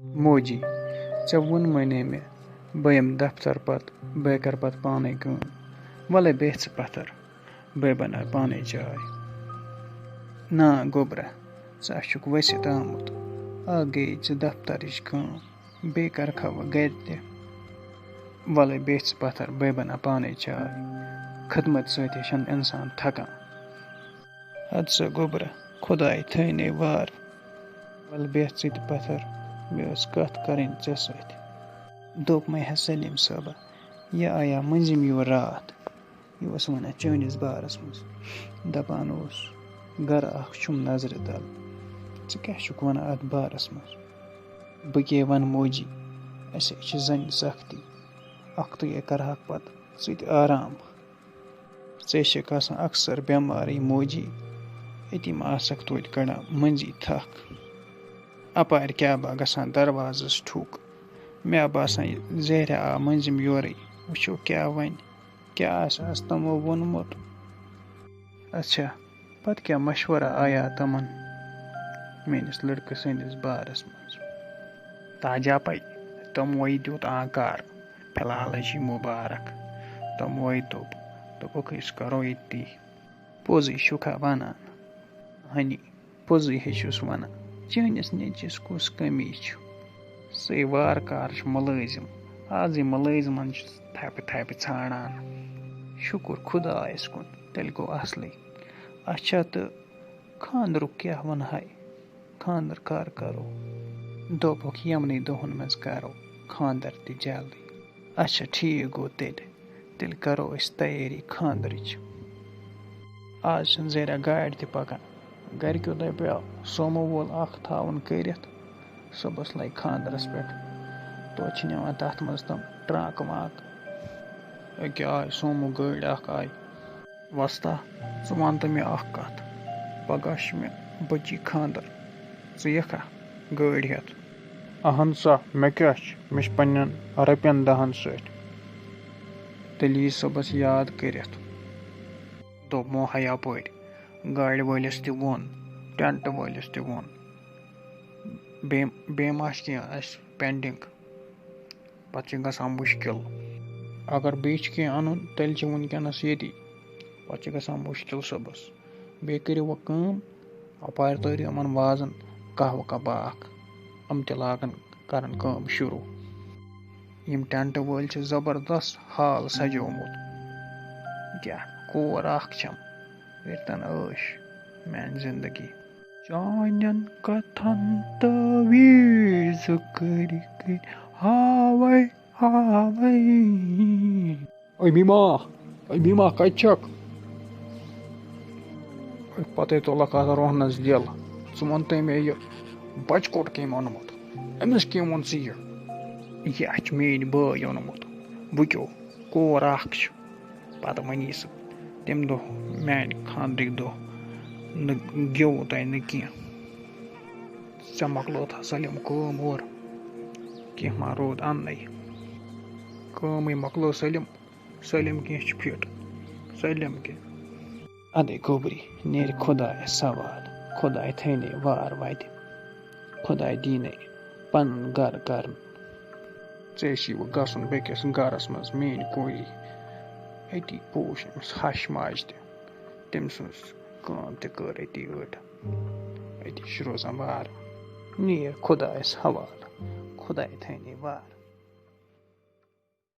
موجی ژےٚ ووٚنمَے مےٚ بہٕ یِمہٕ دفتر پتہٕ بہٕ کَرٕ پتہٕ پانے کٲم وَلَے بیٚہہ ژٕ پتھر بہٕ بناوٕ پانے چاے نا گوٚبرا ژٕ ہا چھُکھ ؤسِتھ آمُت اکھ گٔیی ژٕ دفترٕچ کٲم بیٚیہِ کَرکھا وۄنۍ گرِ تہِ وَلَے بیٚہہ ژٕ پتھر بہٕ بناوٕ پانے چاے خدمت سۭتی چھُنہٕ اِنسان تھکان اَدٕ سا گوٚبرا خۄداے تھٲینَے وار وَلہٕ بیٚہہ ژٕ تہِ پتھر مےٚ ٲس کَتھ کَرٕنۍ ژےٚ سۭتۍ دوٚپمَے ہا سلیٖم صٲبا یہِ آیا مٔنٛزِم یور راتھ یہِ اوس وَنان چٲنِس بارس منٛز دپان اوس گرٕ اکھ چھُم نظرِ تل ژٕ کیٛاہ چھُکھ وَنان اَتھ بارس منٛز بہٕ کیٛاہ وَنہٕ موجی اَسے چھِ زَنہِ سختی اَکھتُے کرہاکھ پتہٕ ژٕ تہِ آرام ژے چھَکھ آسان اکثر بٮ۪مارٕے موجی أتی ما آسکھ توتہِ کڑان مٔنٛزی تھکھ اَپارِ کیٛاہ با گژھان دروازس ٹھُک مےٚ باسان یہِ زہرا آو مٔنٛزِم یورٕے وٕچھو کیٛاہ وَنہِ کیٛاہ آسہِ آز تِمو ووٚنمُت اچھا پتہٕ کیٛاہ مشورا آیا تِمن میٲنِس لڑکہٕ سٕنٛدِس بارس منٛز تاجا پاے تِموٕے دیُت آنکار فِلحالٕے چھِ مُبارک تِموٕے دوٚپُکھ أسۍ کرو ییٚتی پوٚزُے چھُکھا وَنان ہنی پوٚزُے ہیٚچھُس وَنان چٲنِس نیٚچوِس کُس کٔمی چھُ سُے وارٕ کارٕ چھُ مُلٲزِم آزٕے مُلٲزِمن چھُ تھپہِ تھپہِ ژھانڈان شُکُر خۄدایس کُن تیٚلہِ گوٚو اصلٕے اچھا تہٕ خانٛدرُک کیٛاہ وَنہاے خانٛدر کر کرو دوٚپُکھ یِمنٕے دۄہن منٛز کرو خانٛدر تہِ جلدی اچھا ٹھیٖک گوٚو تیٚلہِ کرو أسۍ تیٲری خانٛدرٕچ آز چھِنہٕ زہرا گاڑِ تہِ پکان گرِکیو دپیو سومو وول اکھ تھاوُن کٔرِتھ صُبحس لگہِ خانٛدرس پٮ۪ٹھ توتہِ چھِ نِوان تتھ منٛز تِم ٹرٛانٛکہٕ وانٛکہٕ أکیٛاہ آے سومو گٲڑۍ اکھ آے وۄستا ژٕ وَن تہٕ مےٚ اکھ کتھ پگاہ چھُ مےٚ بٔچی خانٛدر ژٕ یِکھا گٲڑۍ ہٮ۪تھ اہن سا مےٚ کیٛاہ چھُ مےٚ چھُ پنٛنٮ۪ن رۄپین دہن سۭتۍ تیٚلہِ یی صُبحس یاد کٔرِتھ دوٚپمو ہے یپٲرۍ گاڑِ وٲلِس تہِ ووٚن ٹٮ۪نٛٹہٕ وٲلِس تہِ ووٚن بیٚیہِ ما چھِ کیٚنٛہہ اَسہِ پٮ۪نٛڈِنٛگ پتہٕ چھِ گژھان مُشکِل اگر بیٚیہِ چھِ کیٚنٛہہ اَنُن تیٚلہِ چھِ وٕنکٮ۪نس ییٚتی پتہٕ چھِ گژھان مُشکِل صُبحس بیٚیہِ کٔرِو وۄنۍ کٲم اَپارِ تٲرِو یِمن وازن قہوٕ کپا اکھ یِم تہِ لاگن کرن کٲم شروٗع یِم ٹٮ۪نٛٹہٕ وٲلۍ چھِ زبردست ہال سجومُت کیٛاہ کور اکھ چھم کٔرتن عٲش میانہِ زندگی چانٮ۪ن کتھن تٲویٖز کٔرۍ کٔرۍ ہاوے ہاوے اوے بیٖما کتہِ چھکھ پتے تُلکھ اتھ روہنس دِل ژٕ وَن تہٕ مےٚ یہِ بچہٕ کوٚٹ کٔمۍ اوٚنمُت أمِس کٔمۍ ووٚن ژٕ یہِ چھِ میٛٲنۍ بٲے اوٚنمُت وٕکیو کور اکھ چھُ پتہٕ ؤنی سُہ تمہِ دۄہ میانہِ خانٛدرٕکۍ دۄہ نہٕ گیووُ تۄہہِ نہٕ کینٛہہ ژےٚ مۄکلوتھا سٲلِم کٲم اورٕ کینٛہہ ما روٗد اَننَے کٲمٕے مۄکلو سٲلِم کینٛہہ چھُ فِٹ سٲلِم کینٛہہ اَدے گوٚبری نیرِ خۄدایس سوال خۄداے تھٲینَے وار وَتہِ خۄداے دیٖنَے پنُن گرٕ کرنہٕ ژےٚ چھِ وۄنۍ گژھُن بیٚکِس گرس منٛز میٛٲنۍ کوٗری أتی پوٗچھ أمِس ہش ماجہِ تہِ تٔمۍ سٕنٛز کٲم تہِ کٔر أتی أتی چھُ روزان وار نیر خۄدایس حوالہٕ خۄداے تھٲینَے وار